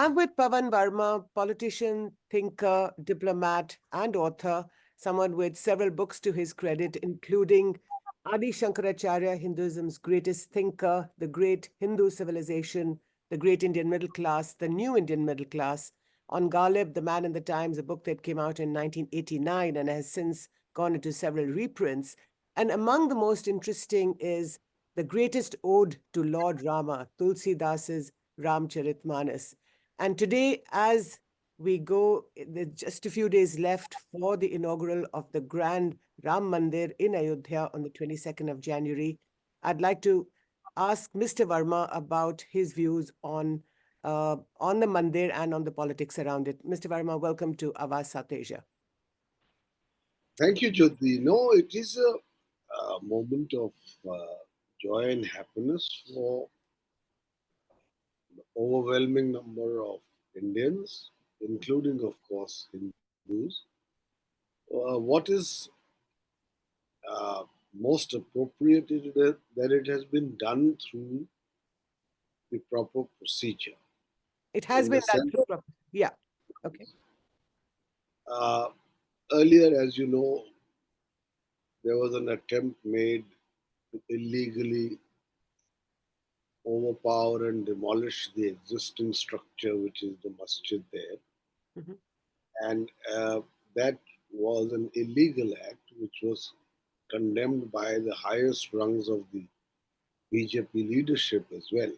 I'm with Pavan Varma, politician, thinker, diplomat, and author, someone with several books to his credit, including Adi Shankaracharya, Hinduism's greatest thinker, The Great Hindu Civilization, The Great Indian Middle Class, The New Indian Middle Class, on Ghalib, The Man and the Times, a book that came out in 1989 and has since gone into several reprints. And among the most interesting is The Greatest Ode to Lord Rama, Tulsi Das's Ramcharit Manas. And today, as we go, there's just a few days left for the inaugural of the grand Ram Mandir in Ayodhya on the 22nd of January. I'd like to ask Mr. Varma about his views on the Mandir and on the politics around it. Mr. Varma, welcome to Awaaz South Asia. Thank you, Jyoti. No, it is a moment of joy and happiness for the overwhelming number of Indians, including, of course, Hindus. What is uh, most appropriate is that it has been done through the proper procedure. It has In been the done sense, through, yeah, okay. uh, earlier, as you know, there was an attempt made to illegally overpower and demolish the existing structure, which is the masjid there. Mhm. And that was an illegal act which was condemned by the highest rungs of the BJP leadership as well.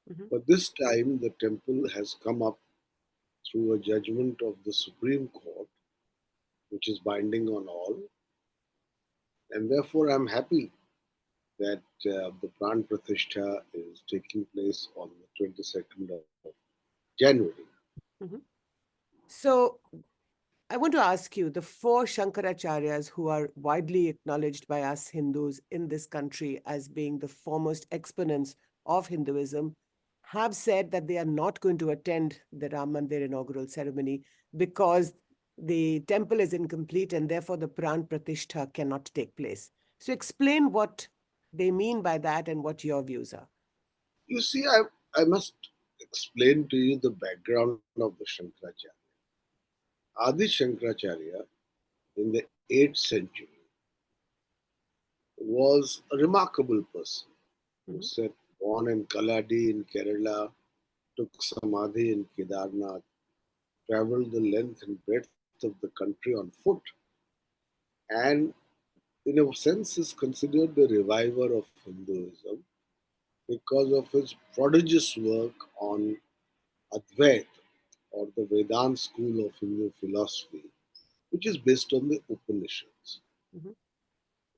Mhm. But this time, the temple has come up through a judgment of the Supreme Court, which is binding on all. And therefore, I'm happy that the Pran Pratishtha is taking place on the 22nd of January. Mhm. So I want to ask you, the four Shankaracharyas who are widely acknowledged by us Hindus in this country as being the foremost exponents of Hinduism have said that they are not going to attend the Ram Mandir inaugural ceremony because the temple is incomplete and therefore the Pran Pratishtha cannot take place. So explain what they mean by that and what your views are. You see, I must explain to you the background of the Shankaracharya. Adi Shankaracharya in the 8th century was a remarkable person who Mhm. said born in Kaladi in Kerala, took Samadhi in Kedarnath, traveled the length and breadth of the country on foot, and in a sense is considered the reviver of Hinduism because of his prodigious work on Advaita or the Vedanta school of Hindu philosophy, which is based on the Upanishads. Mhm.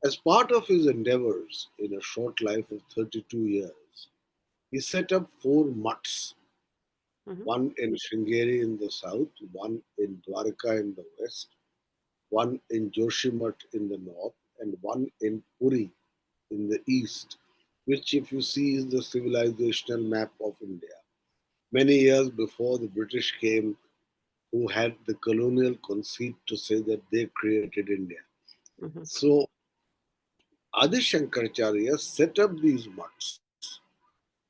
As part of his endeavors in a short life of 32 years, he set up four mutts, Mhm. one in Sringeri in the south, one in Dwarka in the west, one in Joshimath in the north, and one in Puri in the east, which, if you see, is the civilizational map of India. Many years before the British came, who had the colonial conceit to say that they created India. Mhm. So Adi Shankaracharya set up these mutts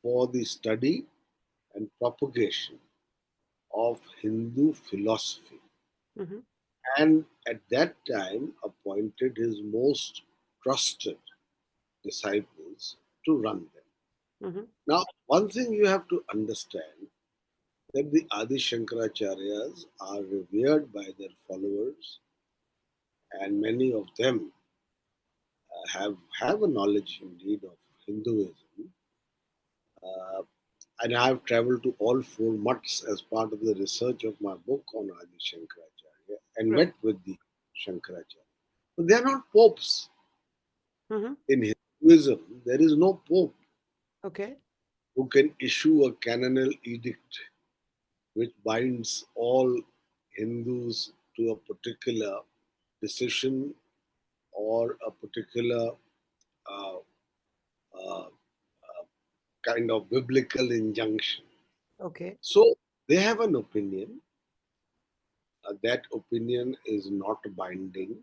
for the study and propagation of Hindu philosophy, Mhm. and at that time appointed his most trusted disciples to run them. Mhm. Now, one thing you have to understand that the Adi Shankaracharyas are revered by their followers, and many of them have a knowledge indeed of Hinduism. Uh, and I have traveled to all four mutts as part of the research of my book on Adi Shankaracharya and Right. met with the Shankaracharya. But they are not popes. Mhm. In Hinduism, there is no pope Okay. who can issue a canonical edict which binds all Hindus to a particular decision or a particular uh, uh, kind of biblical injunction. Okay. So they have an opinion. That opinion is not binding.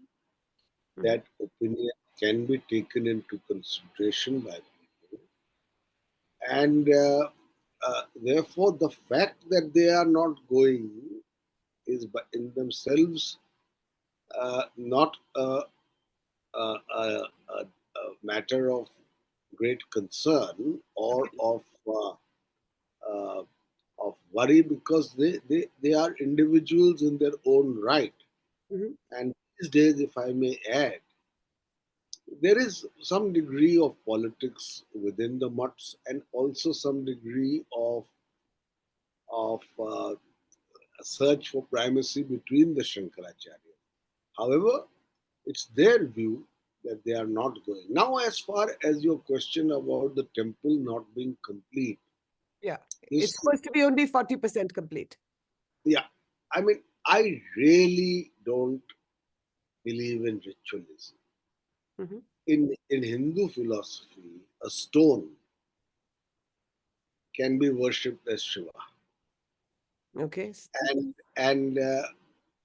Mhm. That opinion can be taken into consideration by people. And therefore, the fact that they are not going is in themselves not a matter of great concern or Okay. uh, of worry, because they are individuals in their own right. Mhm. And these days, if I may add, there is some degree of politics within the mutts and also some degree of a search for primacy between the Shankaracharya. However, it's their view that they are not going. Now, as far as your question about the temple not being complete, Yeah. this, It's supposed to be only 40% complete. yeah, I mean, I really don't believe in ritualism. Mhm. In Hindu philosophy, a stone can be worshipped as Shiva. Okay. And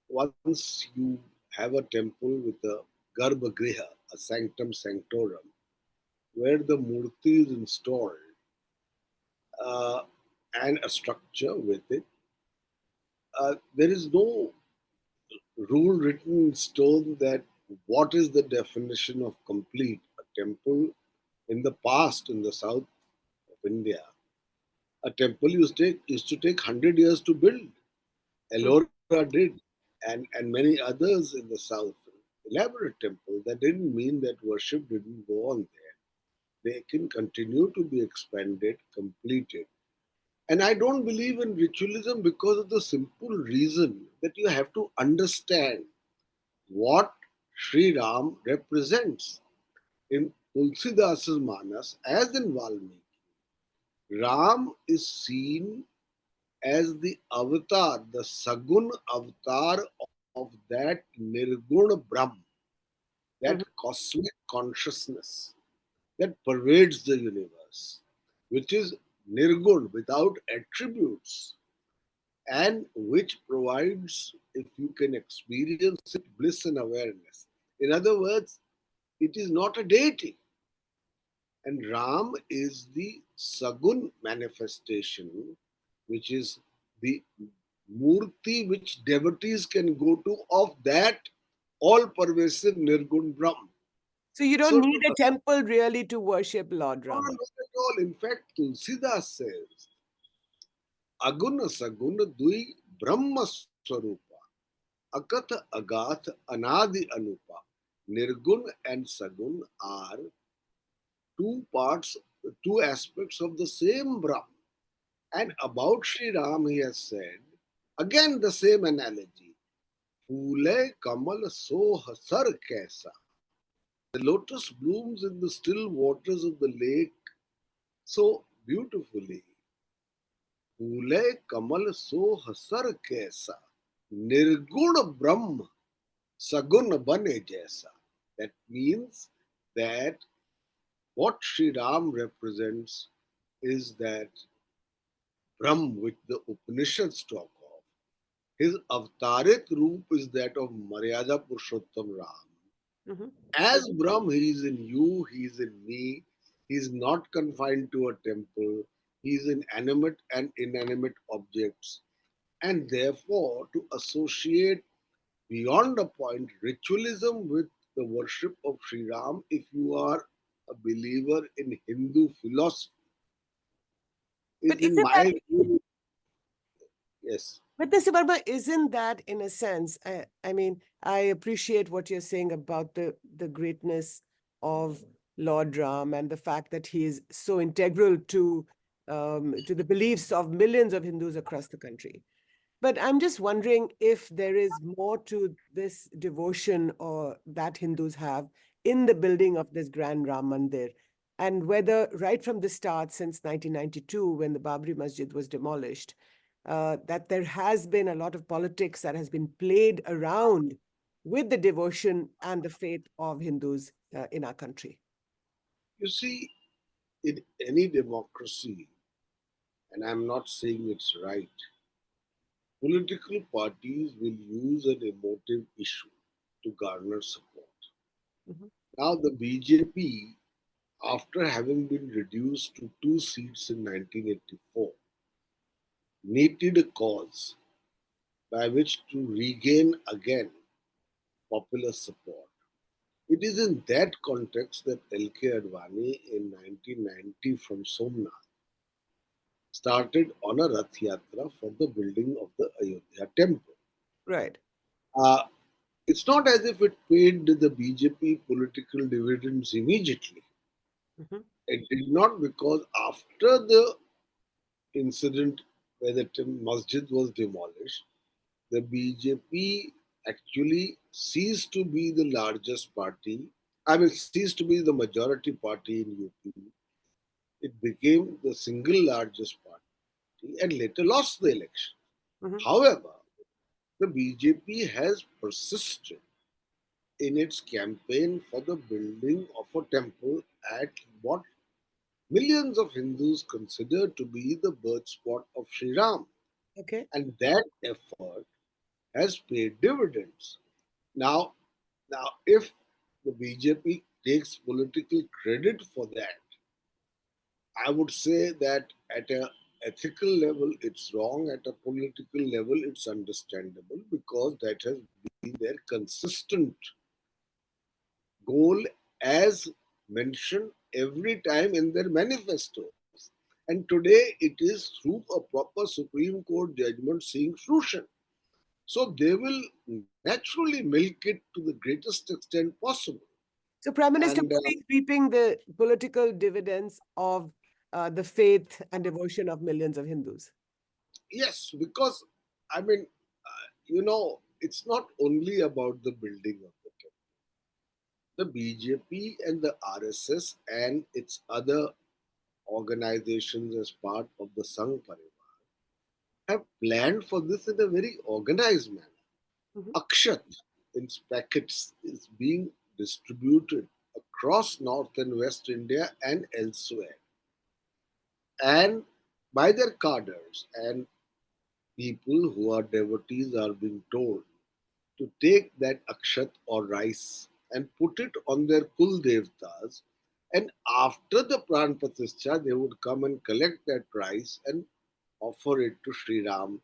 once you have a temple with a garbhagriha, a sanctum sanctorum, where the murti is installed, uh, and a structure with it, there is no rule written in stone that what is the definition of complete. A temple in the past in the south of India, a temple used to take 100 years to build. Mhm. Ellora did, and many others in the south. Elaborate temple. That didn't mean that worship didn't go on there. They can continue to be expanded, completed. And I don't believe in ritualism because of the simple reason that you have to understand what Sri Ram represents. In Tulsidasa's Manas, as in Valmiki, Ram is seen as the avatar, the Sagun avatar of that Nirguna Brahm, that Mhm. cosmic consciousness that pervades the universe, which is Nirgun, without attributes, and which provides, if you can experience it, bliss and awareness. In other words, it is not a deity. And Ram is the Sagun manifestation, which is the Murti which devotees can go to of that all pervasive Nirgun Brahm. So you don't So, need a temple really to worship Lord no, Rama. not at all. In fact, Tulsidas says, Aguna Saguna Dui Brahma Swarupa, Akat Agath Anadi Anupa. Nirgun and Sagun are two parts, two aspects of the same Brahm. And about Sri Ram, he has said, again the same analogy. Phule Kamal so hasar kaisa. The lotus blooms in the still waters of the lake so beautifully. Phule Kamal so hasar kaisa. Nirgun Brahm Sagun bane jaisa. That means that what Sri Ram represents is that Brahm which the Upanishads talk of. His avtarit roop is that of Maryada Purushottam Ram. Mhm. As Brahm, he is in you, he is in me. He is not confined to a temple. He is in animate and inanimate objects. And therefore, to associate beyond a point ritualism with the worship of Sri Ram, if you are a believer in Hindu philosophy, But is in isn't that my view, yes. But Mr. Verma, isn't that in a sense? I mean, I appreciate what you're saying about the greatness of Lord Ram and the fact that he is so integral to the beliefs of millions of Hindus across the country. But I'm just wondering if there is more to this devotion or that Hindus have in the building of this grand Ram Mandir, and whether right from the start, since 1992, when the Babri Masjid was demolished, that there has been a lot of politics that has been played around with the devotion and the faith of Hindus in our country. You see, in any democracy, and I'm not saying it's right, political parties will use an emotive issue to garner support. Mhm. Now, the BJP, after having been reduced to two seats in 1984, needed a cause by which to regain again popular support. It is in that context that L.K. Advani in 1990 from Somnath started on a Rath Yatra for the building of the Ayodhya temple. Right. Uh, it's not as if it paid the BJP political dividends immediately. Mhm. It did not, because after the incident where the masjid was demolished, the BJP actually ceased to be the largest party. I mean, ceased to be the majority party in UP. It became the single largest party and later lost the election. Mhm. However, the BJP has persisted in its campaign for the building of a temple at what millions of Hindus consider to be the birthspot of Sri Ram. Okay. And that effort has paid dividends. Now, if the BJP takes political credit for that, I would say that at a ethical level it's wrong, at a political level it's understandable, because that has been their consistent goal as mentioned every time in their manifestos. And today it is through a proper Supreme Court judgment seeing fruition. So they will naturally milk it to the greatest extent possible. So, Prime Minister And Modi is reaping the political dividends of the faith and devotion of millions of Hindus. yes, because I mean, it's not only about the building of the temple. The BJP and the RSS and its other organizations as part of the Sangh Parivar have planned for this in a very organized manner. Mhm. Akshat in packets is being distributed across North and West India and elsewhere, and by their cadres, and people who are devotees are being told to take that akshat or rice and put it on their kul devtas, and after the pran pratishtha they would come and collect that rice and offer it to Sri Ram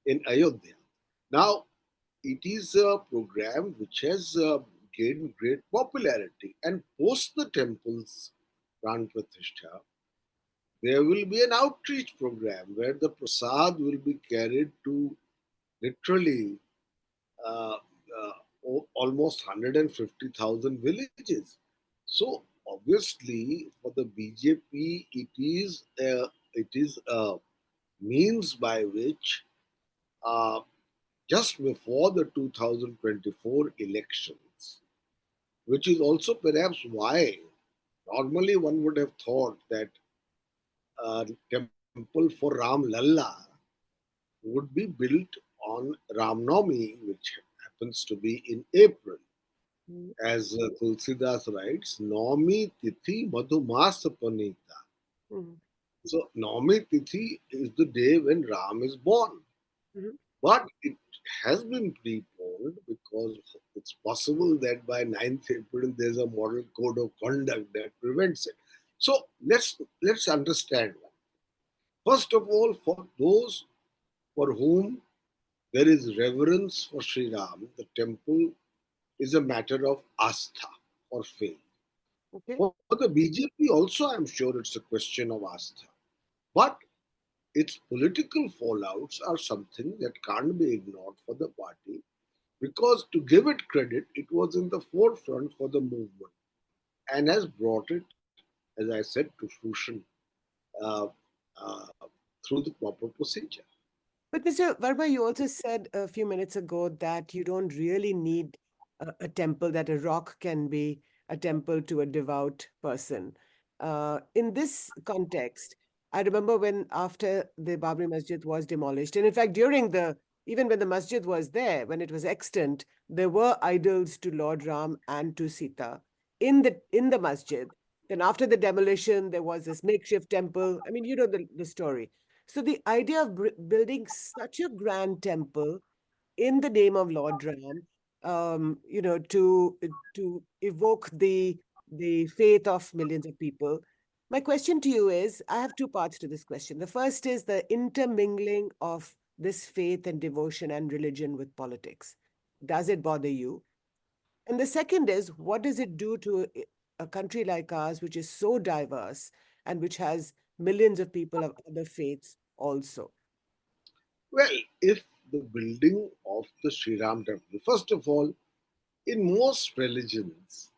in Ayodhya. Now, it is a program which has gained great popularity, and post the temple's pran pratishtha there will be an outreach program where the prasad will be carried to literally uh, almost 150,000 villages. So obviously, for the BJP, it is a means by which just before the 2024 elections, which is also perhaps why normally one would have thought that temple for Ram Lalla would be built on Ram Navami, which happens to be in April. Mhm. As Tulsidas writes, Navami Tithi Madhumasa Panita. Mhm. So, Navami Tithi is the day when Ram is born. Mhm. But it has been preponed because it's possible that by 9th April there's a model code of conduct that prevents it. So, let's understand one. First of all, for those for whom there is reverence for Sri Ram, the temple is a matter of astha or faith. Okay. For the BJP, also, I'm sure it's a question of astha. But its political fallouts are something that can't be ignored for the party, because, to give it credit, it was in the forefront for the movement and has brought it, as I said, to fruition uh, uh, through the proper procedure. But Mr. Varma, you also said a few minutes ago that you don't really need a temple, that a rock can be a temple to a devout person. In this context, I remember when after the Babri Masjid was demolished, and in fact, even when the masjid was there, when it was extant, there were idols to Lord Ram and to Sita in the masjid. Then after the demolition, there was this makeshift temple. I mean, you know the story. So the idea of building such a grand temple in the name of Lord Ram, to evoke the faith of millions of people, My question to you is, I have two parts to this question. The first is the intermingling of this faith and devotion and religion with politics. Does it bother you? And the second is, what does it do to a country like ours, which is so diverse and which has millions of people of other faiths also? Well, if the building of the Sri Ram temple, first of all, in most religions,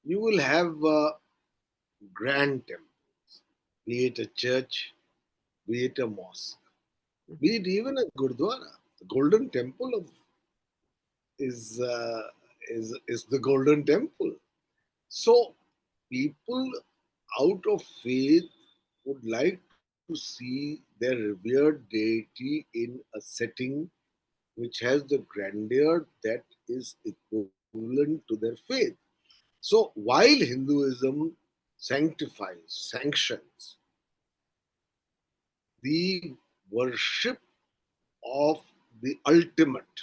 you will have grand temples, be it a church, be it a mosque, Mhm. be it even a gurdwara. The golden temple of is uh, is the golden temple. So people out of faith would like to see their revered deity in a setting which has the grandeur that is equivalent to their faith. So while Hinduism sanctifies, sanctions the worship of the ultimate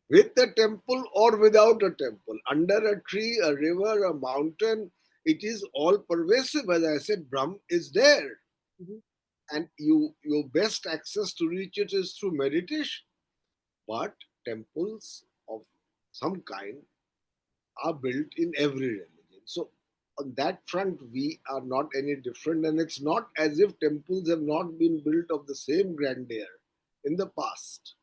with a temple or without a temple, under a tree, a river, a mountain, it is all pervasive. As I said, Brahm is there, Mhm. and your best access to reach it is through meditation. But temples of some kind are built in every religion. So on that front, we are not any different, and it's not as if temples have not been built of the same grandeur in the past.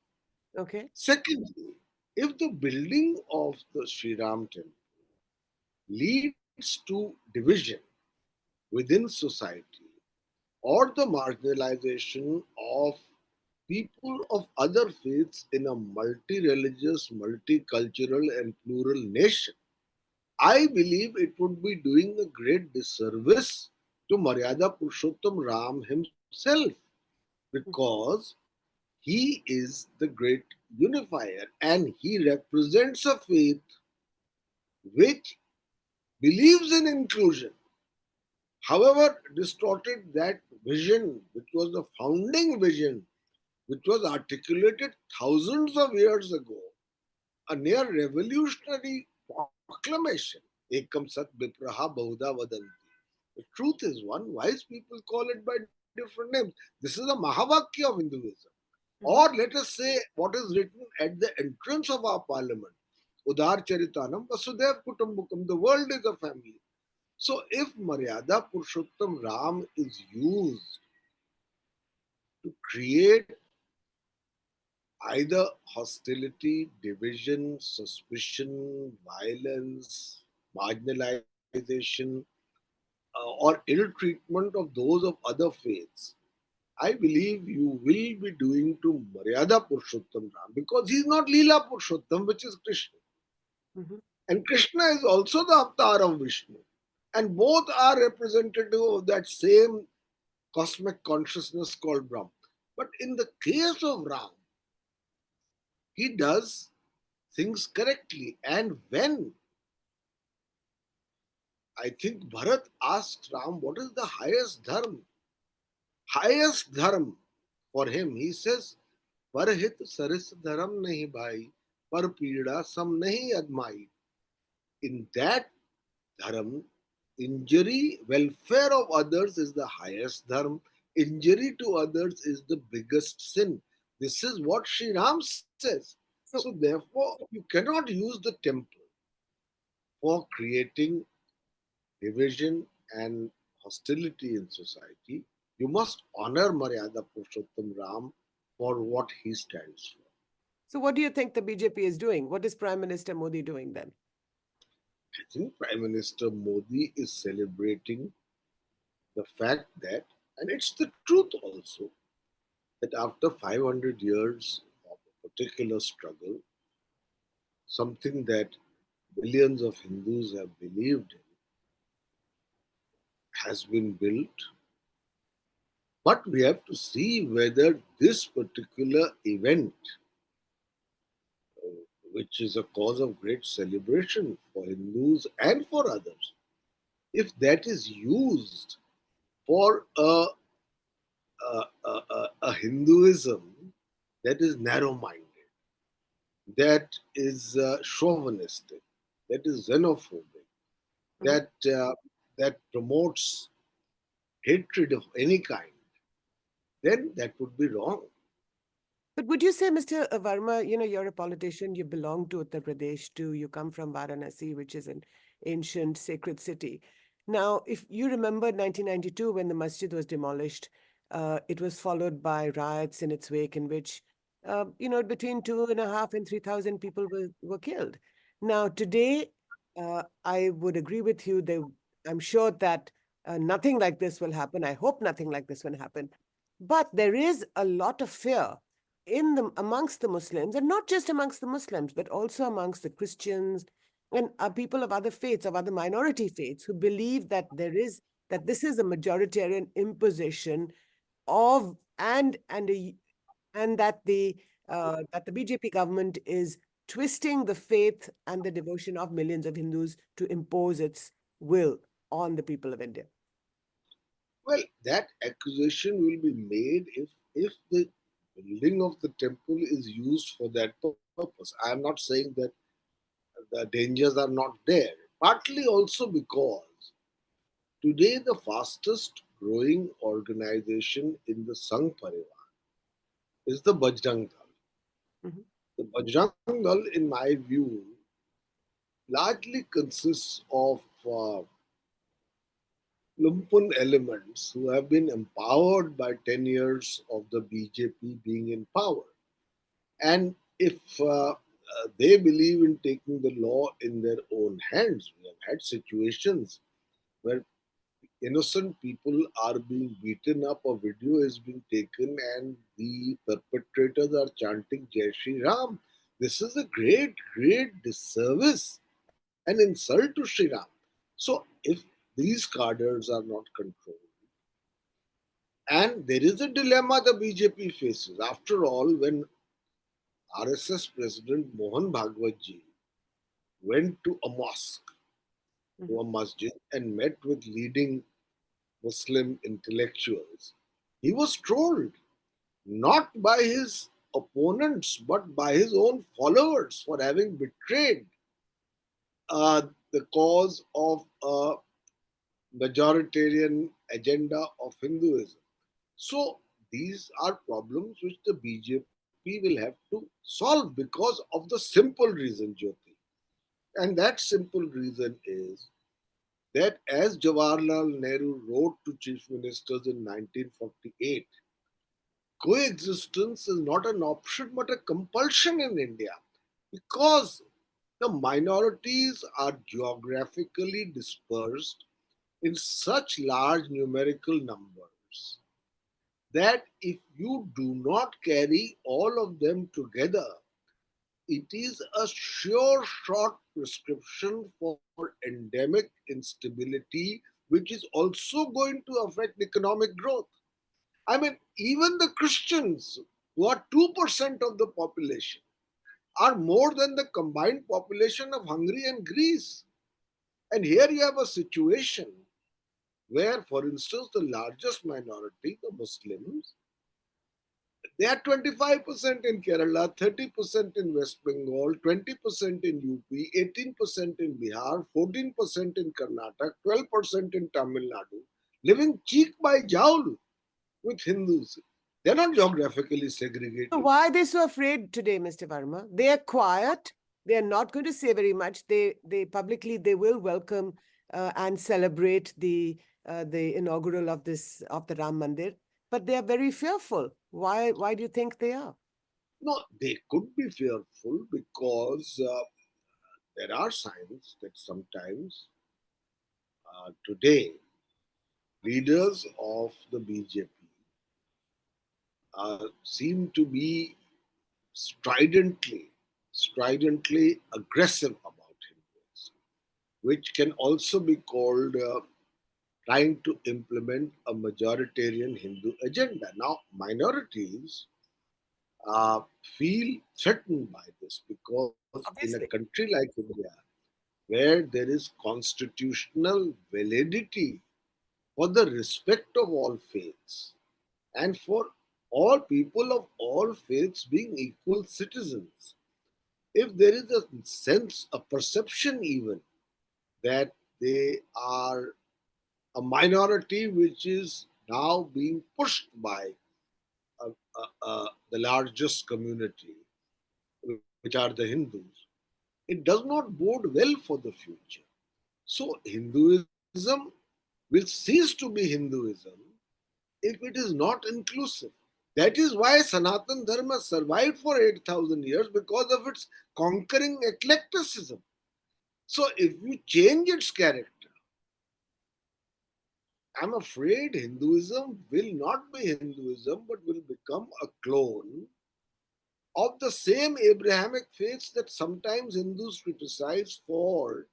Okay. Secondly, if the building of the Sri Ram temple leads to division within society or the marginalization of people of other faiths in a multi religious, multicultural, and plural nation, I believe it would be doing a great disservice to Maryada Purushottam Ram himself because he is the great unifier and he represents a faith which believes in inclusion. However, distorted that vision, which was the founding vision, which was articulated thousands of years ago, a near revolutionary proclamation. Ekam sat vipraha bahuda vadanti. The truth is one, wise people call it by different names. This is a Mahavakya of Hinduism. Or Mhm. let us say what is written at the entrance of our parliament. Udar Charitanam Vasudev Kutumbukam. The world is a family. So if Maryada Purushottam Ram is used to create either hostility, division, suspicion, violence, marginalization, or ill treatment of those of other faiths, I believe you will be doing to Maryada Purushottam Ram because he's not Leela Purushottam, which is Krishna. Mhm. And Krishna is also the avatar of Vishnu. And both are representative of that same cosmic consciousness called Brahm. But in the case of Ram, he does things correctly. And when I think Bharat asked Ram, what is the highest dharma? Highest dharma for him, he says, परहित सरिस धर्म नहीं भाई पर पीड़ा सम नहीं अदमाई. In that dharma, injury, welfare of others is the highest dharma. Injury to others is the biggest sin. This is what Sri Ram says. So So, therefore, you cannot use the temple for creating division and hostility in society. You must honor Maryada Purushottam Ram for what he stands for. so what do you think the BJP is doing? What is Prime Minister Modi doing then? I think Prime Minister Modi is celebrating the fact that, and it's the truth also, that after 500 years of a particular struggle, something that millions of Hindus have believed in has been built. But we have to see whether this particular event, which is a cause of great celebration for Hindus and for others, if that is used for a Hinduism that is narrow minded, that is chauvinistic, that is xenophobic, Mhm. that that promotes hatred of any kind, then that would be wrong. But would you say, Mr. Varma, you're a politician, you belong to Uttar Pradesh too, you come from Varanasi, which is an ancient sacred city. Now, if you remember 1992 when the masjid was demolished, it was followed by riots in its wake in which, between 2.5 and 3,000 people were killed. Now, today, I would agree with you. I'm sure that nothing like this will happen. I hope nothing like this will happen. But there is a lot of fear amongst the Muslims, and not just amongst the Muslims, but also amongst the Christians and people of other faiths, of other minority faiths, who believe that this is a majoritarian imposition of and that the BJP government is twisting the faith and the devotion of millions of Hindus to impose its will on the people of India. Well, that accusation will be made if the building of the temple is used for that purpose. I am not saying that the dangers are not there. Partly also because today the fastest growing organization in the Sangh Parivar is the Bajrang Dal. Mhm. The Bajrang Dal, in my view, largely consists of lumpen elements who have been empowered by 10 years of the BJP being in power. And if they believe in taking the law in their own hands, we have had situations where innocent people are being beaten up, a video is being taken, and the perpetrators are chanting Jai Shri Ram. This is a great, great disservice and insult to Shri Ram. So, if these cadres are not controlled, and there is a dilemma the BJP faces. After all, when RSS President Mohan Bhagwat ji went to a mosque, to Mhm. a masjid, and met with leading Muslim intellectuals, he was trolled not by his opponents but by his own followers for having betrayed the cause of a majoritarian agenda of Hinduism. So these are problems which the BJP will have to solve because of the simple reason, Jyoti. And that simple reason is that as Jawaharlal Nehru wrote to chief ministers in 1948, coexistence is not an option but a compulsion in India because the minorities are geographically dispersed in such large numerical numbers that if you do not carry all of them together, it is a sure shot prescription for endemic instability, which is also going to affect economic growth. I mean, even the Christians, who are 2% of the population, are more than the combined population of Hungary and Greece. And here you have a situation where, for instance, the largest minority, the Muslims, they are 25% in Kerala, 30% in West Bengal, 20% in UP, 18% in Bihar, 14% in Karnataka, 12% in Tamil Nadu, living cheek by jowl with Hindus. They're not geographically So segregated. why are they so afraid today, Mr. Varma? They are quiet. They are not going to say very much. They publicly they will welcome and celebrate the inaugural of the Ram Mandir, but they are very fearful. Why do you think they are? No, they could be fearful because there are signs that sometimes today leaders of the BJP seem to be stridently, stridently aggressive about Hindus, which can also be called trying to implement a majoritarian Hindu agenda. Now, minorities uh, feel threatened by this because in a Obviously. country like India, where there is constitutional validity for the respect of all faiths and for all people of all faiths being equal citizens, if there is a sense, a perception even, that they are a minority which is now being pushed by the largest community, which are the Hindus, it does not bode well for the future. So Hinduism will cease to be Hinduism if it is not inclusive. That is why Sanatan Dharma survived for 8,000 years, because of its conquering eclecticism. So if you change its character, I'm afraid Hinduism will not be Hinduism but will become a clone of the same Abrahamic faiths that sometimes Hindus criticize for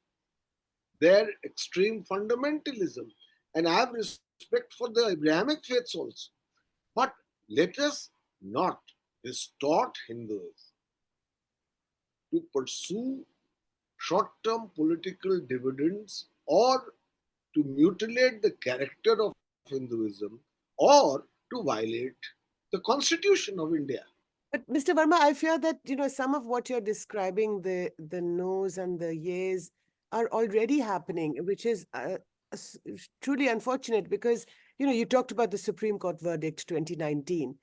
their extreme fundamentalism. And I have respect for the Abrahamic faiths also. But let us not distort Hinduism to pursue short term political dividends, or to mutilate the character of Hinduism, or to violate the constitution of India. But Mr. Verma, I fear that some of what you're describing, the no's and the yeas, are already happening, which is truly unfortunate because you talked about the Supreme Court verdict 2019,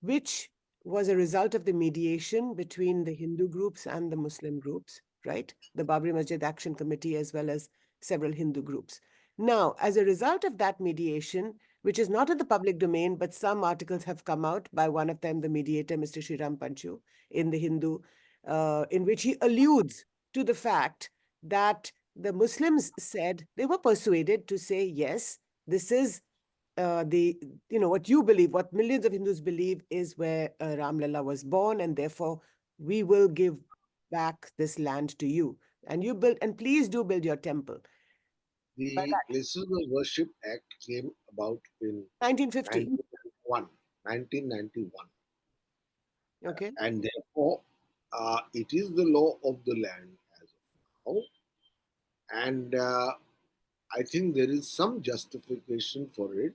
which was a result of the mediation between the Hindu groups and the Muslim groups, right? The Babri Masjid Action Committee as well as several Hindu groups. Now, as a result of that mediation, which is not in the public domain, but some articles have come out by one of them, the mediator, Mr. Sriram Panchu, in the Hindu, in which he alludes to the fact that the Muslims said they were persuaded to say, yes, this is what you believe, what millions of Hindus believe is where Ram Lalla was born, and therefore we will give back this land to you. And you build, and please do build your temple. By The that, Places of Worship Act came about in 1950. 1991, Okay. and therefore it is the law of the land as of now. And I think there is some justification for it,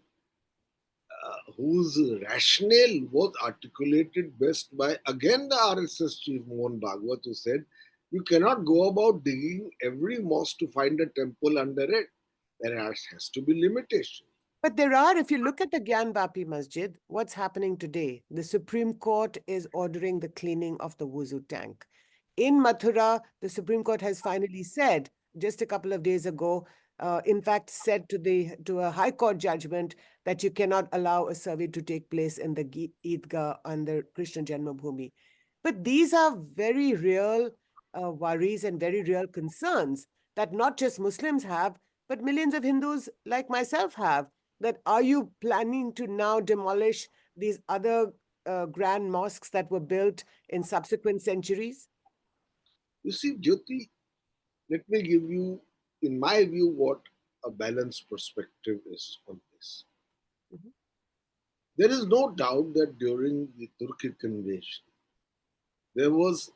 whose rationale was articulated best by, again, the RSS chief Mohan Bhagwat, who said, you cannot go about digging every mosque to find a temple under it. There has to be limitation. But there are, if you look at the Gyan Vapi Masjid, what's happening today? The Supreme Court is ordering the cleaning of the wuzu tank. In Mathura, the Supreme Court has finally said, just a couple of days ago, in fact, said to a High Court judgment that you cannot allow a survey to take place in the Eidgah on the Krishna Janmabhoomi. But these are very real worries and very real concerns that not just Muslims have, but millions of Hindus like myself have. That are you planning to now demolish these other grand mosques that were built in subsequent centuries? You see, Jyoti, let me give you, in my view, what a balanced perspective is on this. Mhm. There is no doubt that during the Turkic invasion, there was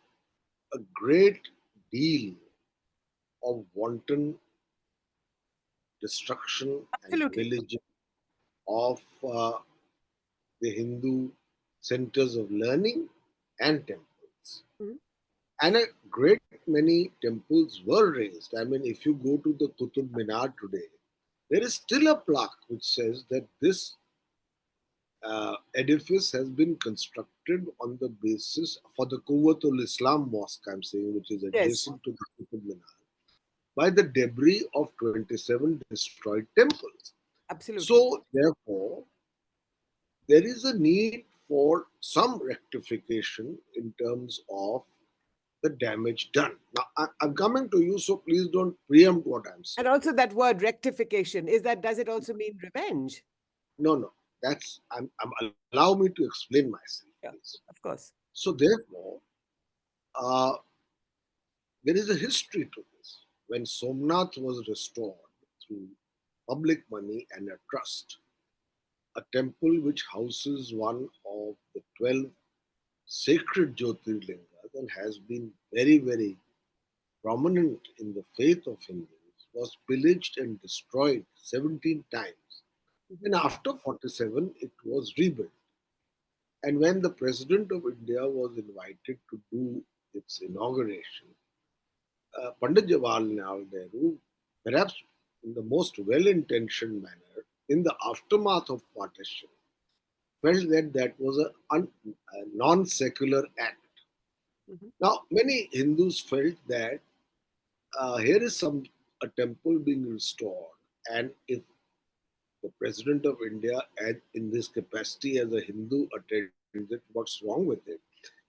a great deal of wanton destruction and Absolutely. pillaging of the Hindu centers of learning and temples. Mhm. And a great many temples were raised. I mean, if you go to the Qutub Minar today, there is still a plaque which says that this edifice has been constructed on the basis for the Quwwatul Islam Mosque, I'm saying, which is Yes, adjacent to the Qutub Minar, by the debris of 27 destroyed temples. absolutely. So, therefore, there is a need for some rectification in terms of the damage done. Now, I'm coming to you, so please don't preempt what I'm And saying. also that word rectification, does it also mean revenge? No, no, I'm allow me to explain myself, Yeah, please. of course. So, therefore, uh, there is a history to this. When Somnath was restored through public money and a trust, a temple which houses one of the 12 sacred Jyotirlingas and has been very, very prominent in the faith of Hindus, was pillaged and destroyed 17 times. Mhm. And after 47, it was rebuilt. And when the President of India was invited to do its inauguration, Pandit Jawaharlal Nehru, perhaps in the most well-intentioned manner, in the aftermath of partition, felt that that was a non-secular act. Mhm. Now, many Hindus felt that here is a temple being restored, and if the president of India, in this capacity as a Hindu, attends it, what's wrong with it?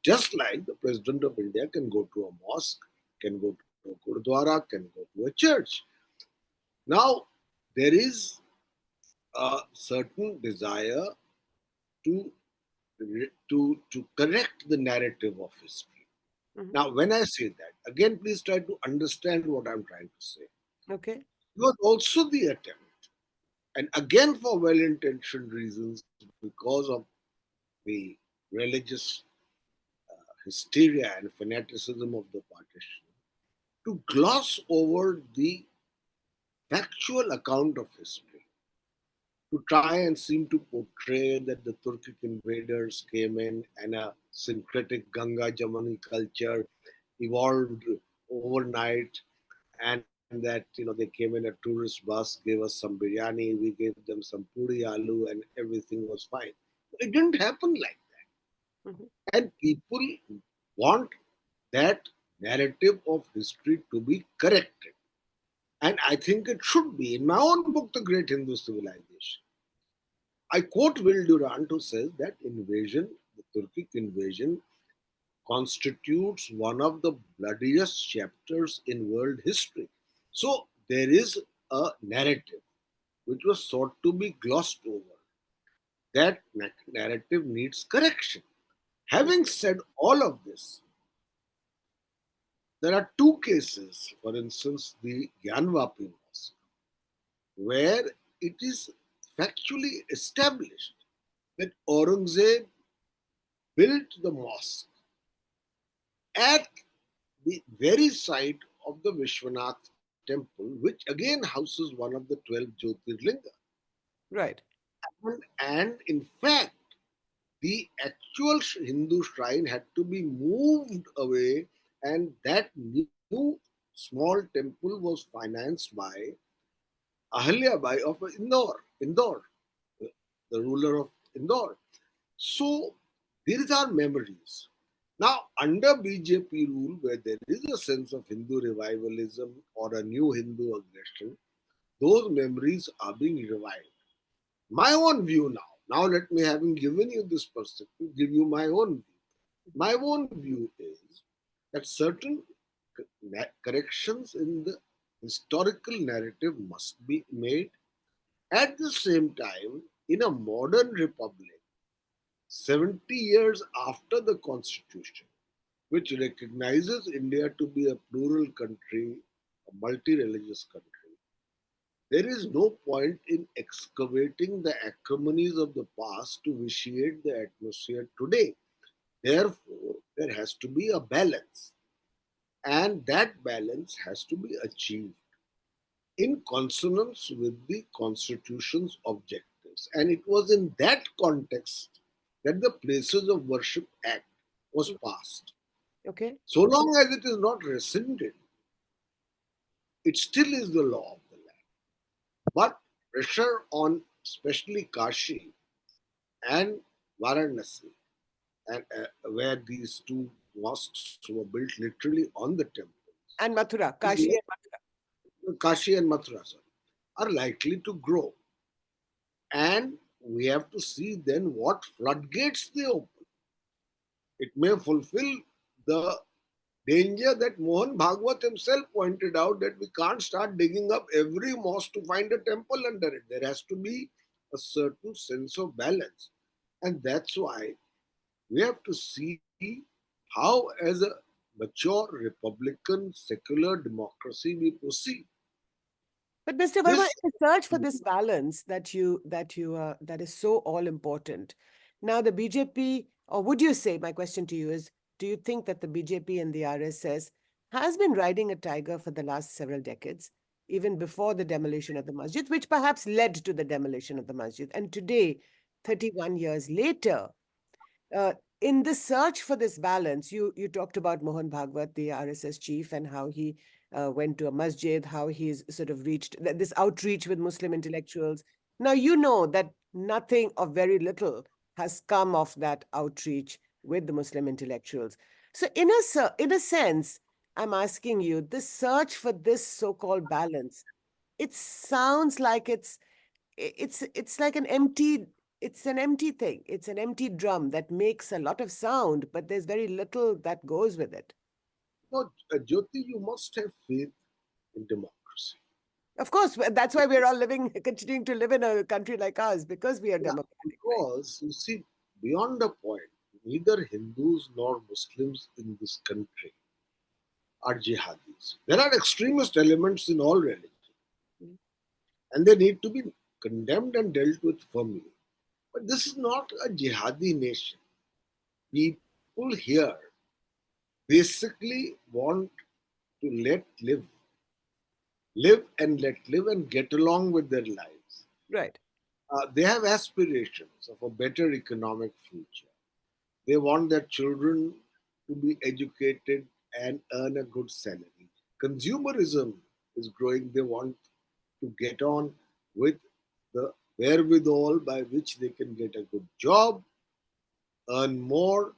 Just like the president of India can go to a mosque, can go to a gurdwara, can go to a church. Now, there is a certain desire to to correct the narrative of history. Mhm. Now, when I say that, again, please try to understand what I'm trying to say. Okay. It was also the attempt, and again for well-intentioned reasons, because of the religious hysteria and fanaticism of the partition, to gloss over the factual account of history, to try and seem to portray that the Turkic invaders came in and a syncretic Ganga Jamuni culture evolved overnight, and that they came in a tourist bus, gave us some biryani, we gave them some puri aloo, and everything was fine. It didn't happen like that. Mhm. And people want that narrative of history to be corrected. And I think it should be. In my own book, The Great Hindu Civilization, I quote Will Durant, who says that invasion, the Turkic invasion, constitutes one of the bloodiest chapters in world history. So there is a narrative which was sought to be glossed over. That narrative needs correction. Having said all of this, there are two cases, for instance, the Gyanvapi mosque, where it is factually established that Aurangzeb built the mosque at the very site of the Vishwanath temple, which again houses one of the 12 Jyotirlinga. Right. And in fact, the actual Hindu shrine had to be moved away, and that new small temple was financed by Ahalya Bai of Indore, the ruler of Indore. So these are memories. Now, under BJP rule, where there is a sense of Hindu revivalism or a new Hindu aggression, those memories are being revived. My own view now. Now, let me, having given you this perspective, give you my own view. My own view is that certain corrections in the historical narrative must be made. At the same time, in a modern republic, 70 years after the constitution, which recognizes India to be a plural country, a multi religious country, there is no point in excavating the acrimonies of the past to vitiate the atmosphere today. Therefore, there has to be a balance, and that balance has to be achieved in consonance with the Constitution's objectives. And it was in that context that the Places of Worship Act was passed. Okay. So long as it is not rescinded, it still is the law of the land. But pressure on especially Kashi and Varanasi, and where these two mosques were built literally on the temples, And Mathura, is Kashi and Kashi and Mathura, sorry, are likely to grow. And we have to see then what floodgates they open. It may fulfill the danger that Mohan Bhagwat himself pointed out, that we can't start digging up every mosque to find a temple under it. There has to be a certain sense of balance. And that's why we have to see how, as a mature Republican secular democracy, we proceed. But Mr. Verma, This in the search for this balance that is so all important. Now the BJP, or would you say, my question to you is, do you think that the BJP and the RSS has been riding a tiger for the last several decades, even before the demolition of the masjid, which perhaps led to the demolition of the masjid? And today, 31 years later, uh, in the search for this balance, you talked about Mohan Bhagwat, the RSS chief, and how he went to a masjid, how he's sort of reached this outreach with Muslim intellectuals. Now, you know that nothing or very little has come of that outreach with the Muslim intellectuals. So, in a sense, I'm asking you, this search for this so-called balance, it sounds like it's like an empty thing. It's an empty drum that makes a lot of sound, but there's very little that goes with it. No, Jyoti, you must have faith in democracy. Of course, that's why we're all continuing to live in a country like ours, because we are Yeah, democratic, right? because you see, beyond a point, neither Hindus nor Muslims in this country are jihadis. There are extremist elements in all religions, Mm. and they need to be condemned and dealt with firmly. But this is not a jihadi nation. People here basically want to live and let live and get along with their lives. Right. They have aspirations of a better economic future. They want their children to be educated and earn a good salary. Consumerism is growing. They want to get on with the wherewithal by which they can get a good job, earn more,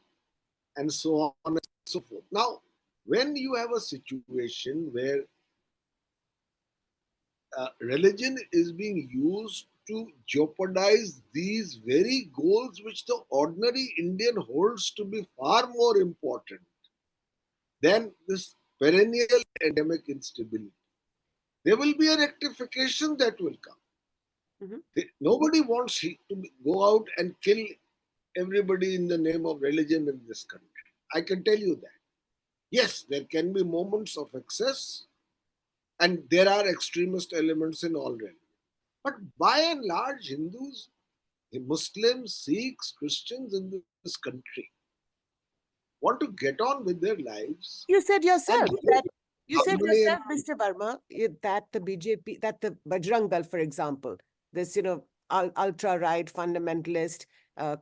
and so on and so forth. Now, when you have a situation where religion is being used to jeopardize these very goals which the ordinary Indian holds to be far more important than this perennial endemic instability. There will be a rectification that will come. Hmm. Nobody wants to go out and kill everybody in the name of religion in this country. I can tell you that. Yes, there can be moments of excess, and there are extremist elements in all religions. But by and large, Hindus, Muslims, Sikhs, Christians in this country want to get on with their lives You said and yourself that you said harmony and yourself, Mr. Verma, that the BJP, that the Bajrang Dal, for example, this ultra right fundamentalist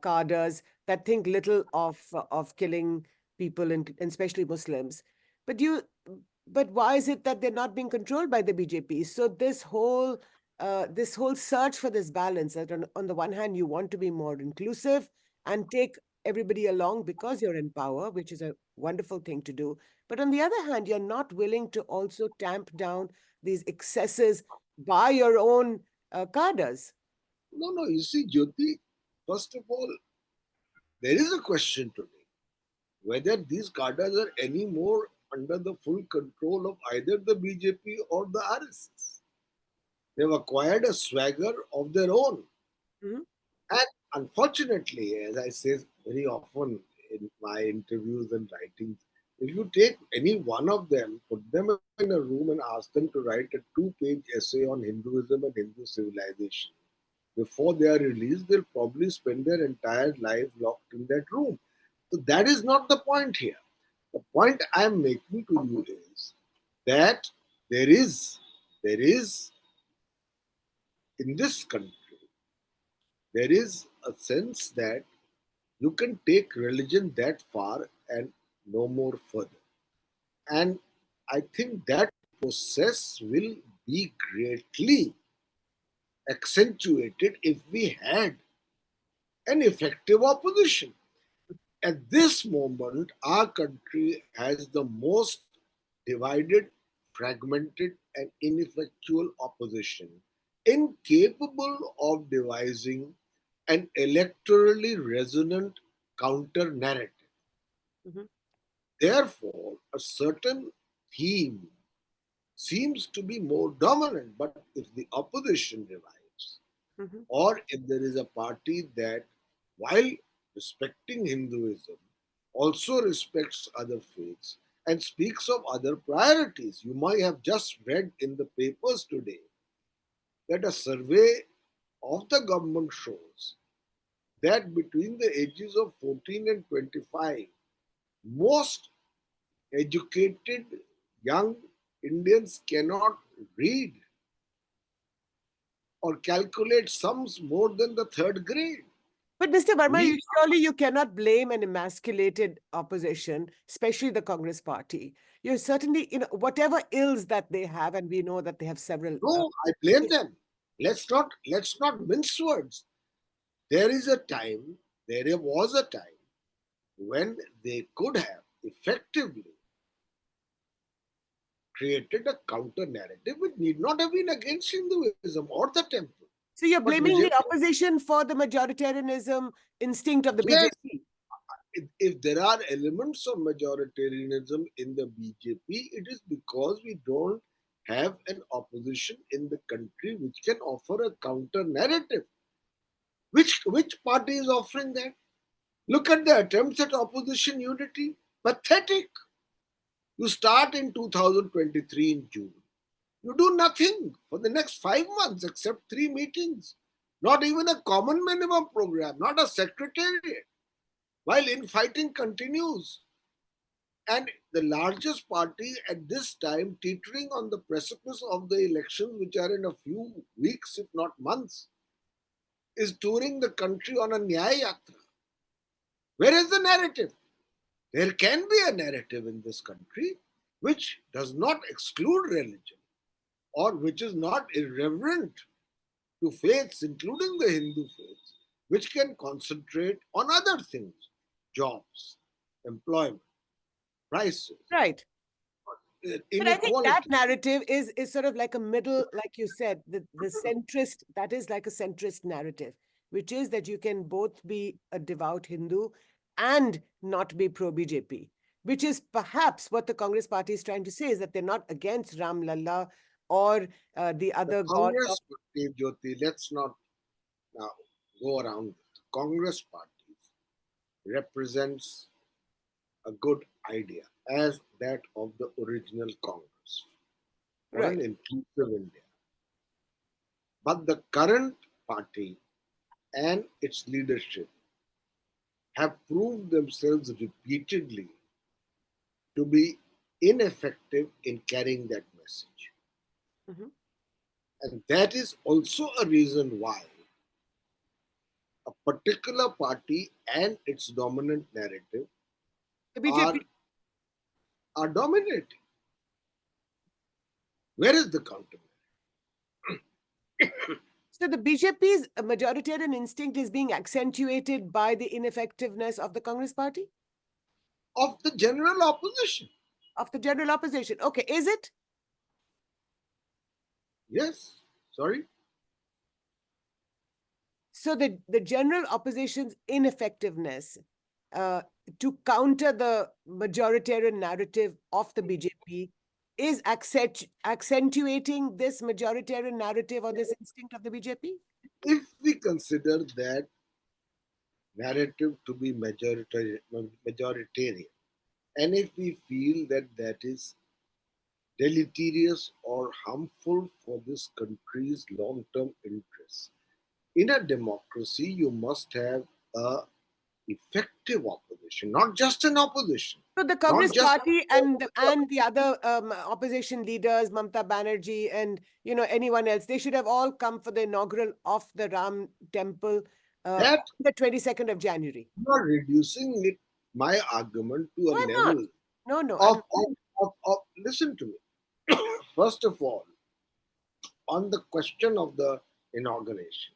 cadres that think little of killing people, and especially Muslims. But why is it that they're not being controlled by the BJP? So this whole search for this balance, that on the one hand you want to be more inclusive and take everybody along because you're in power, which is a wonderful thing to do. But on the other hand, you're not willing to also tamp down these excesses by your own cadres. no, no. You see, Jyoti, first of all, there is a question today whether these cadres are any more under the full control of either the BJP or the RSS. They've acquired a swagger of their own. Mhm. And unfortunately, as I say very often in my interviews and writings, if you take any one of them, put them in a room and ask them to write a two-page essay on Hinduism and Hindu civilization, before they are released, they'll probably spend their entire life locked in that room. So that is not the point here. The point I am making to you is that there is in this country there is a sense that you can take religion that far and no more further. And I think that process will be greatly accentuated if we had an effective opposition. At this moment, our country has the most divided, fragmented, and ineffectual opposition, incapable of devising an electorally resonant counter narrative. Mhm. Therefore, a certain theme seems to be more dominant. But if the opposition revives, Mhm. or if there is a party that, while respecting Hinduism, also respects other faiths and speaks of other priorities, you might have just read in the papers today that a survey of the government shows that between the ages of 14 and 25, most educated young Indians cannot read or calculate sums more than the third grade. But Mr. Varma, We, surely you cannot blame an emasculated opposition, especially the Congress party. You're certainly, whatever ills that they have, and we know that they have several. no, I blame them. Let's not mince words. There is a time, there was a time when they could have effectively created a counter narrative which need not have been against Hinduism or the temple. So you're But blaming the BJP, opposition for the majoritarianism instinct of the yes, BJP. if there are elements of majoritarianism in the BJP, it is because we don't have an opposition in the country which can offer a counter narrative. Which party is offering that? Look at the attempts at opposition unity. Pathetic. You start in 2023 in June. You do nothing for the next 5 months except 3 meetings. Not even a common minimum program, not a secretariat. While infighting continues. And the largest party at this time, teetering on the precipice of the elections, which are in a few weeks, if not months, is touring the country on a Nyaya Yatra. Where is the narrative? There can be a narrative in this country which does not exclude religion or which is not irreverent to faiths, including the Hindu faiths, which can concentrate on other things: jobs, employment, prices, Right. But I think that inequality. narrative is sort of like a middle, like you said, the centrist, that is like a centrist narrative, which is that you can both be a devout Hindu and not be pro BJP, which is perhaps what the Congress party is trying to say, is that they're not against Ram Lalla or the The other gods of. Congress party, Jyoti, let's not now go around. The Congress party represents a good idea as that of the original Congress for an Right. inclusive India. But the current party and its leadership have proved themselves repeatedly to be ineffective in carrying that message. Mhm. And that is also a reason why a particular party and its dominant narrative The are, BJP. are dominating. Where is the counter? So the BJP's majoritarian instinct is being accentuated by the ineffectiveness of the Congress party, Of the general opposition? of the general opposition. Okay, is it? Yes. Sorry? So the general opposition's ineffectiveness uh, to counter the majoritarian narrative of the BJP is accentuating this majoritarian narrative or this instinct of the BJP? If we consider that narrative to be majoritarian, and if we feel that that is deleterious or harmful for this country's long term interests, in a democracy, you must have a effective opposition, not just an opposition, So the not Congress just party and the other opposition leaders, Mamata Banerjee and anyone else, they should have all come for the inaugural of the Ram Temple on that. the 22nd of January. You are reducing it, my argument, to No, a I'm not. level No, no, I'm of, not. listen to me. First of all, on the question of the inauguration,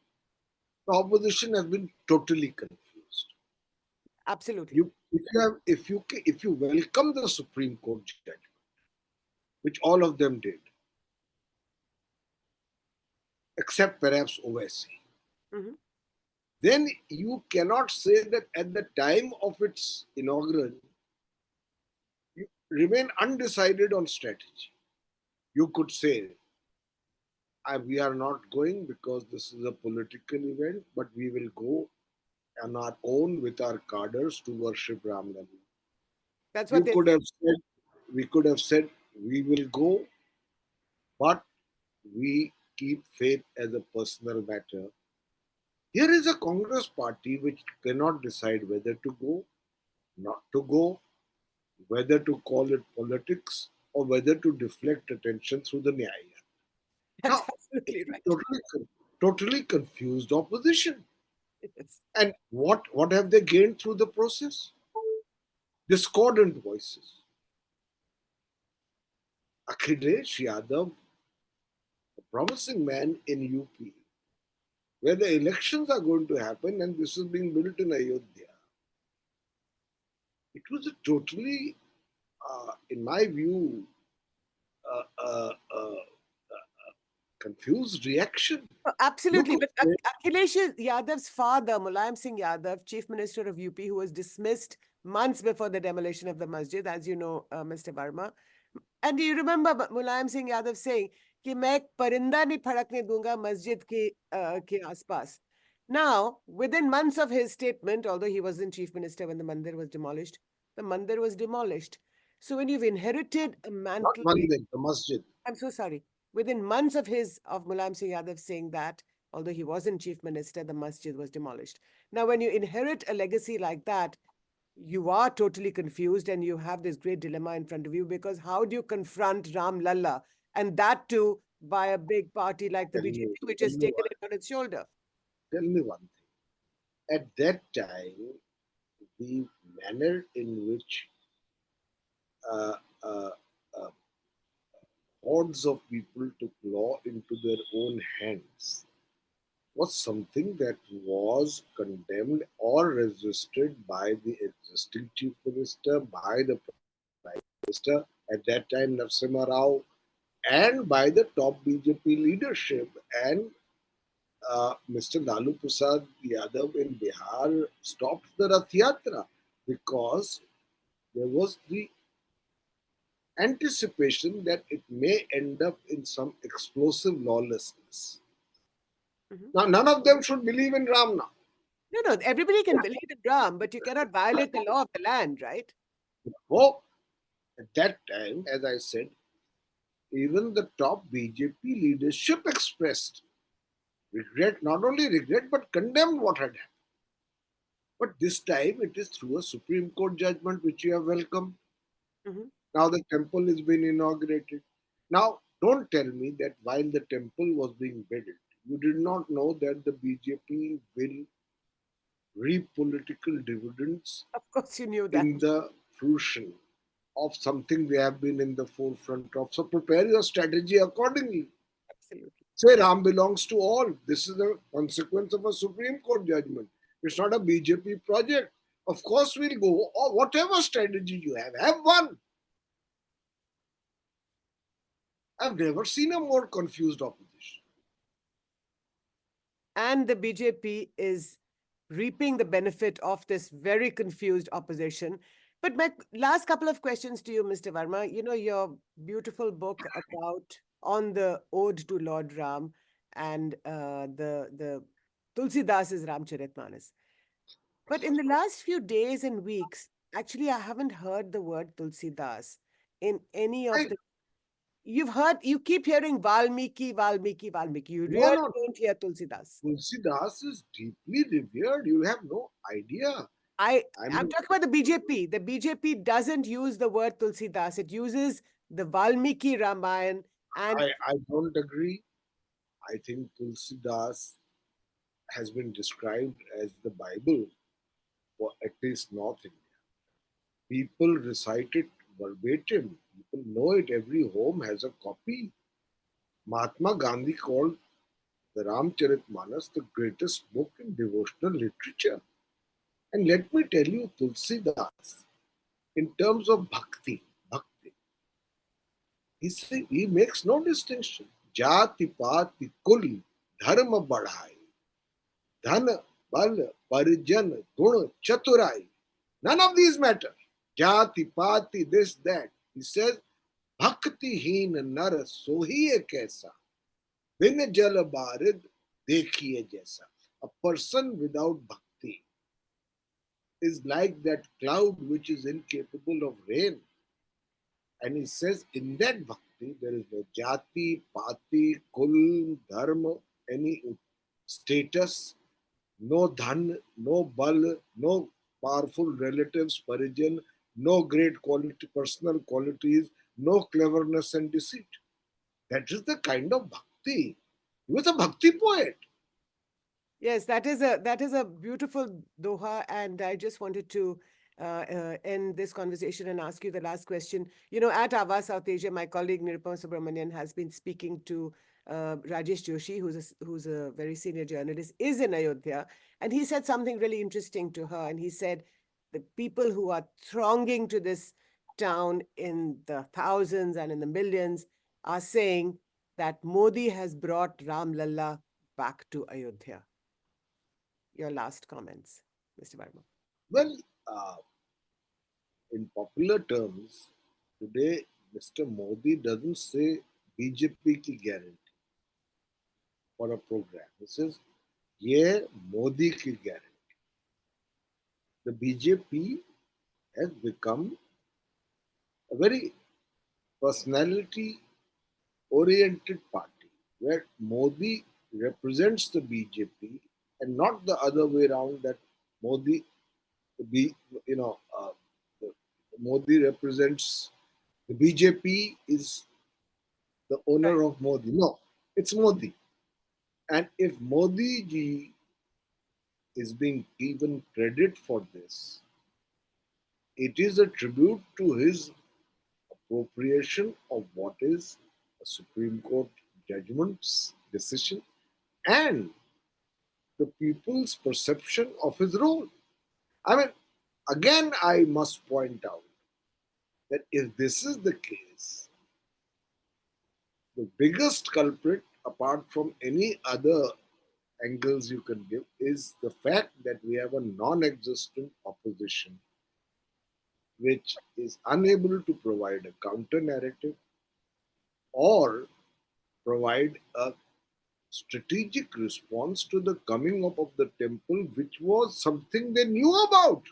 the opposition has been totally confused. Absolutely. If you welcome the Supreme Court judgment, which all of them did, except perhaps Owaisi, Mhm. then you cannot say that at the time of its inaugural, you remain undecided on strategy. You could say, we are not going because this is a political event, but we will go on our own with our cadres to worship Ram Lalla. That's what You they could said. have said, we could have said, we will go, but we keep faith as a personal matter. Here is a Congress party which cannot decide whether to go, not to go, whether to call it politics, or whether to deflect attention through the Nyaya. That's Now, it's absolutely a right. totally confused opposition. Yes. And what have they gained through the process? Discordant voices. Akhilesh Yadav, a promising man in UP, where the elections are going to happen, and this is being built in Ayodhya. It was a totally, in my view, uh, uh, uh, confused reaction. Look, Absolutely. But Akhilesh Yadav's father, Mulayam Singh Yadav, Chief Minister of UP, who was dismissed months before the demolition of the masjid, as you know, Mr. Varma. And do you remember Mulayam Singh Yadav saying कि मैं एक परिंदा नहीं फड़कने दूंगा मस्जिद के आसपास. Now, within months of his statement, although he wasn't chief minister when the mandir was demolished. So when you've inherited a not mantle, Mandir, the masjid. I'm so sorry. Within months of Mulayam Singh Yadav saying that, although he wasn't chief minister, the masjid was demolished. Now, when you inherit a legacy like that, you are totally confused and you have this great dilemma in front of you because how do you confront Ram Lalla, and that too by a big party like the Tell BJP, me, which tell has me taken one, it on its shoulder? tell me one thing. At that time, the manner in which uh, uh, uh, hordes of people took law into their own hands was something that was condemned or resisted by the existing chief minister, by the prime minister at that time, Narasimha Rao, and by the top BJP leadership. And Mr. Lalu Prasad Yadav in Bihar stopped the Rath Yatra because there was the anticipation that it may end up in some explosive lawlessness. Mhm. Now, none of them should believe in Ram now. No, no, everybody can believe in Ram, but you cannot violate the law of the land, right? Oh, at that time, as I said, even the top BJP leadership expressed regret, not only regret, but condemned what had happened. But this time it is through a Supreme Court judgment which you have welcomed. Mhm. Now the temple has been inaugurated. Now, don't tell me that while the temple was being built, you did not know that the BJP will reap political dividends Of course, you knew that. in the fruition of something they have been in the forefront of. So prepare your strategy accordingly. Absolutely. Say Ram belongs to all. This is a consequence of a Supreme Court judgment. It's not a BJP project. Of course, we'll go, or whatever strategy you have one. I've never seen a more confused opposition. And the BJP is reaping the benefit of this very confused opposition. But my last couple of questions to you, Mr. Varma, you know, your beautiful book about on the ode to Lord Ram and the Tulsidas's Ramcharit Manas. But in the last few days and weeks, actually, I haven't heard the word Tulsidas in any of I, the. You've heard, you keep hearing Valmiki, Valmiki, Valmiki. You no, really no. don't hear Tulsidas. Tulsidas is deeply revered. You have no idea. I I'm mean, talking about the BJP. The BJP doesn't use the word Tulsidas. It uses the Valmiki Ramayana and I don't agree. I think Tulsidas has been described as the Bible for at least North India. People recite it verbatim. People know it. Every home has a copy. Mahatma Gandhi called the Ramcharit Manas the greatest book in devotional literature. And let me tell you, Tulsidas, in terms of bhakti, he makes no distinction. Jati pati kul dharma badhai, dhan bal parijan gun chaturai. None of these matter. Jati pati this that. He says, Bhakti heen nar sohi ek aisa. बिन जल बारिद देखिए जैसा. A person without bhakti is like that cloud which is incapable of rain. And he says, in that bhakti, there is no jati, pati, kul, dharma, any status, no dhan, no bal, no powerful relatives, parijan, no great quality, personal qualities, no cleverness and deceit. That is the kind of bhakti. He was a bhakti poet. Yes, that is a beautiful doha, and I just wanted to end this conversation and ask you the last question. You know, at Awaaz South Asia, my colleague Nirupama Subramanian has been speaking to Rajesh Joshi, who's a very senior journalist, is in Ayodhya, and he said something really interesting to her, and he said the people who are thronging to this town in the thousands and in the millions are saying that Modi has brought Ram Lalla back to Ayodhya. Your last comments, Mr. Varma. Well, uh, in popular terms, today Mr. Modi doesn't say BJP ki guarantee for a program. He says, yeah, Modi ki guarantee. The BJP has become a very personality oriented party where Modi represents the BJP and not the other way around that Modi, the B, you know, the, Modi represents the BJP is the Right. owner of Modi. No, it's Modi. And if Modi ji is being given credit for this, it is a tribute to his appropriation of what is a Supreme Court judgment's decision and the people's perception of his role. I mean, again, I must point out that if this is the case, the biggest culprit, apart from any other angles you can give, is the fact that we have a non existent opposition which is unable to provide a counter narrative or provide a strategic response to the coming up of the temple, which was something they knew about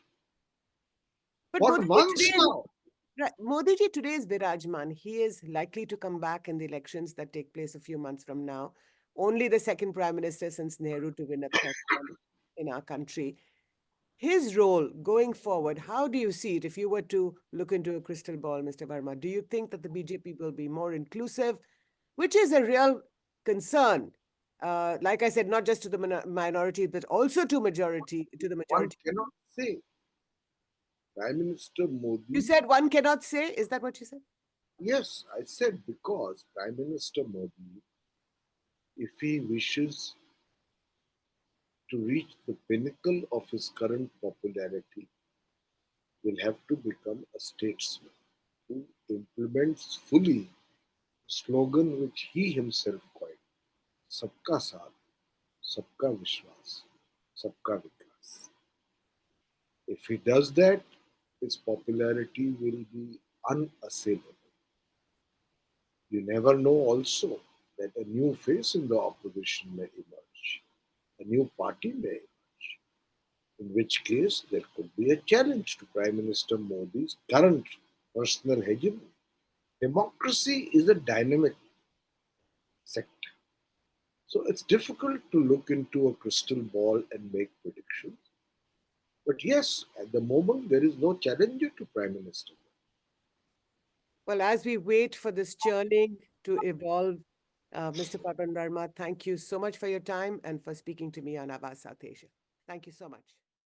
But for Modi ji months today, now. Modi ji today is Virajman. He is likely to come back in the elections that take place a few months from now. Only the second prime minister since Nehru to win a third term in our country. His role going forward, how do you see it if you were to look into a crystal ball, Mr. Verma? Do you think that the BJP will be more inclusive, which is a real concern? Like I said, not just to the minority, but also to the One majority. cannot say Prime Minister You Modi. said one cannot say. Is that what you said? Yes, I said because Prime Minister Modi, if he wishes to reach the pinnacle of his current popularity, will have to become a statesman who implements fully the slogan which he himself coined Sabka Saath, Sabka Vishwas, Sabka Vikas. If he does that, his popularity will be unassailable. You never know also that a new face in the opposition may emerge, a new party may emerge, in which case there could be a challenge to Prime Minister Modi's current personal hegemony. Democracy is a dynamic sector. So it's difficult to look into a crystal ball and make predictions. But yes, at the moment, there is no challenger to Prime Minister. Well, as we wait for this churning to evolve, Mr. Pavan Varma, thank you so much for your time and for speaking to me on Awaaz South Asia. Thank you so much.